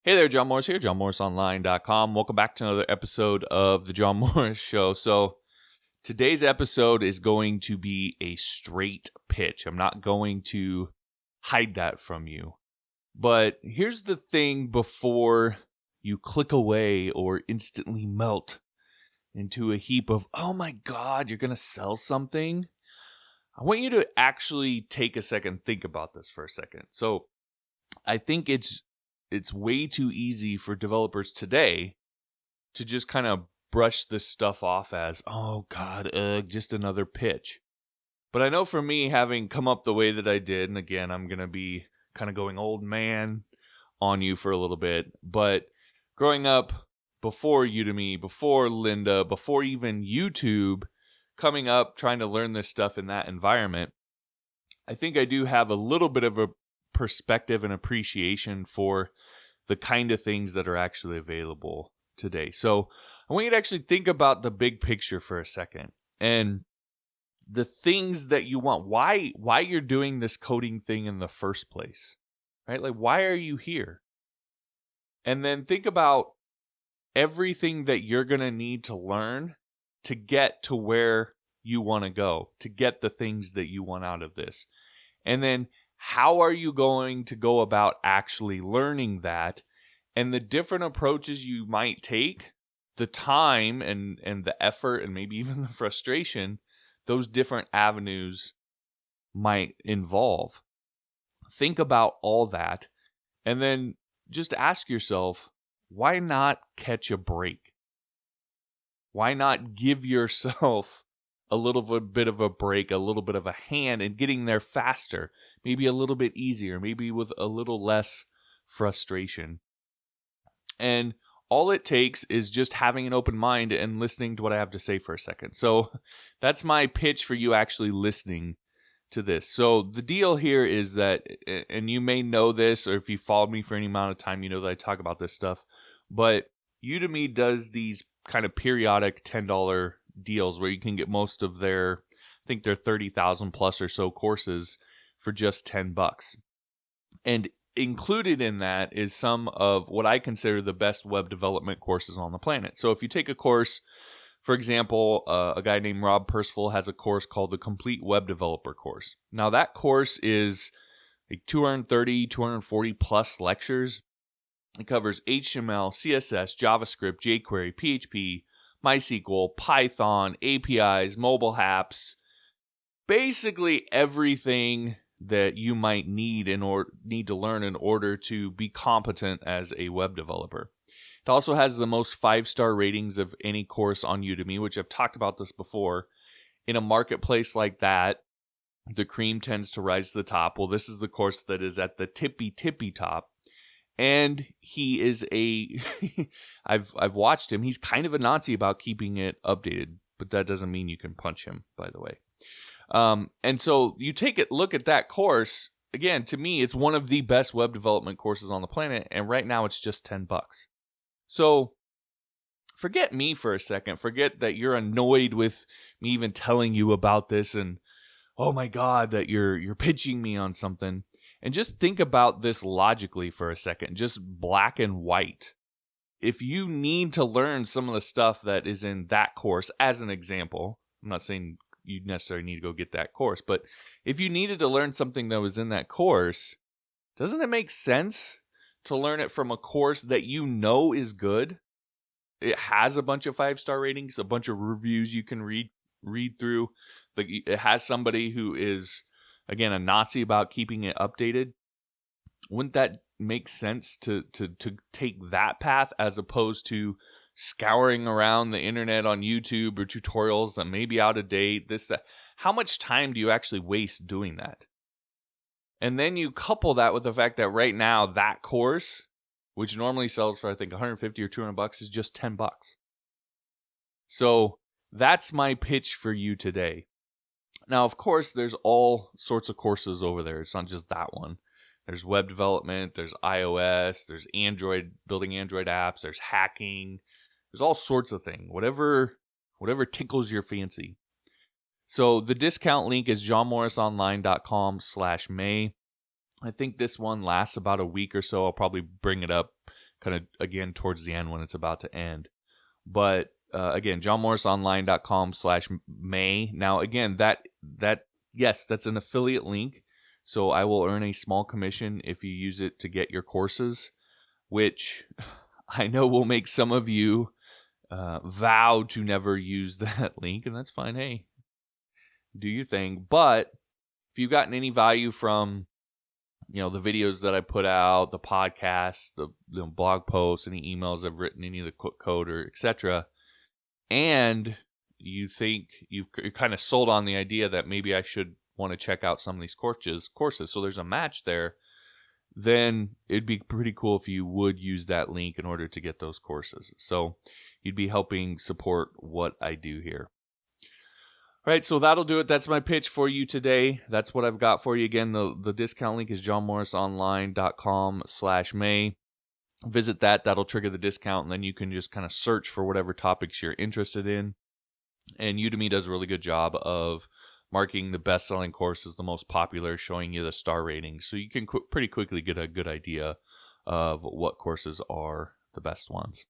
Hey there, John Morris here, johnmorrisonline.com. Welcome back to another episode of The John Morris Show. So today's episode is going to be a straight pitch. I'm not going to hide that from you. But here's the thing before you click away or instantly melt into a heap of, oh my God, you're going to sell something? I want you to actually take a second, think about this for a second. So I think it's way too easy for developers today to just kind of brush this stuff off as, oh God, just another pitch. But I know for me, having come up the way that I did, and again, I'm going to be kind of going old man on you for a little bit, but growing up before Udemy, before Linda, before even YouTube, coming up, trying to learn this stuff in that environment, I think I do have a little bit of a perspective and appreciation for the kind of things that are actually available today. So I want you to actually think about the big picture for a second and the things that you want, why you're doing this coding thing in the first place, right? Like, why are you here? And then think about everything that you're going to need to learn to get to where you want to go, to get the things that you want out of this. And then how are you going to go about actually learning that? And the different approaches you might take, the time and the effort and maybe even the frustration, those different avenues might involve. Think about all that. And then just ask yourself, why not catch a break? Why not give yourself a little bit of a break, a little bit of a hand in getting there faster, maybe a little bit easier, maybe with a little less frustration. And all it takes is just having an open mind and listening to what I have to say for a second. So that's my pitch for you actually listening to this. So the deal here is that, and you may know this, or if you followed me for any amount of time, you know that I talk about this stuff, but Udemy does these kind of periodic $10 deals where you can get most of their, I think they're 30,000 plus or so courses for just $10. And included in that is some of what I consider the best web development courses on the planet. So if you take a course, for example, a guy named Rob Percival has a course called the Complete Web Developer Course. Now that course is like 230, 240 plus lectures. It covers HTML, CSS, JavaScript, jQuery, PHP, MySQL, Python, APIs, mobile apps, basically everything that you might need to learn in order to be competent as a web developer. It also has the most 5-star ratings of any course on Udemy, which I've talked about this before. In a marketplace like that, the cream tends to rise to the top. Well, this is the course that is at the tippy top. And he is I've watched him. He's kind of a Nazi about keeping it updated, but that doesn't mean you can punch him, by the way. And so you take a look at that course. Again, to me, it's one of the best web development courses on the planet. And right now it's just $10. So forget me for a second. Forget that you're annoyed with me even telling you about this. And oh my God, that you're pitching me on something. And just think about this logically for a second, just black and white. If you need to learn some of the stuff that is in that course, as an example, I'm not saying you necessarily need to go get that course, but if you needed to learn something that was in that course, doesn't it make sense to learn it from a course that you know is good? It has a bunch of 5-star ratings, a bunch of reviews you can read through. It has somebody who is, again, a Nazi about keeping it updated. Wouldn't that make sense to take that path as opposed to scouring around the internet on YouTube or tutorials that may be out of date, this, that? How much time do you actually waste doing that? And then you couple that with the fact that right now that course, which normally sells for I think 150 or 200 bucks, is just $10. So that's my pitch for you today. Now, of course, there's all sorts of courses over there. It's not just that one. There's web development, there's iOS, there's Android, building Android apps, there's hacking. There's all sorts of things. Whatever tickles your fancy. So the discount link is johnmorrisonline.com/May. I think this one lasts about a week or so. I'll probably bring it up kind of, again, towards the end when it's about to end. But again, johnmorrisonline.com/May. Now, again, yes, that's an affiliate link. So I will earn a small commission if you use it to get your courses, which I know will make some of you vow to never use that link, and that's fine. Hey, do your thing. But if you've gotten any value from the videos that I put out, the podcast, the blog posts, any emails I've written, any of the code or etc., and you think you're kind of sold on the idea that maybe I should want to check out some of these courses, so there's a match there, then it'd be pretty cool if you would use that link in order to get those courses. So you'd be helping support what I do here. All right, so that'll do it. That's my pitch for you today. That's what I've got for you. Again, the discount link is johnmorrisonline.com/May. Visit that. That'll trigger the discount, and then you can just kind of search for whatever topics you're interested in. And Udemy does a really good job of marking the best-selling courses, the most popular, showing you the star ratings. So you can pretty quickly get a good idea of what courses are the best ones.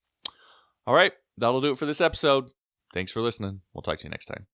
All right, that'll do it for this episode. Thanks for listening. We'll talk to you next time.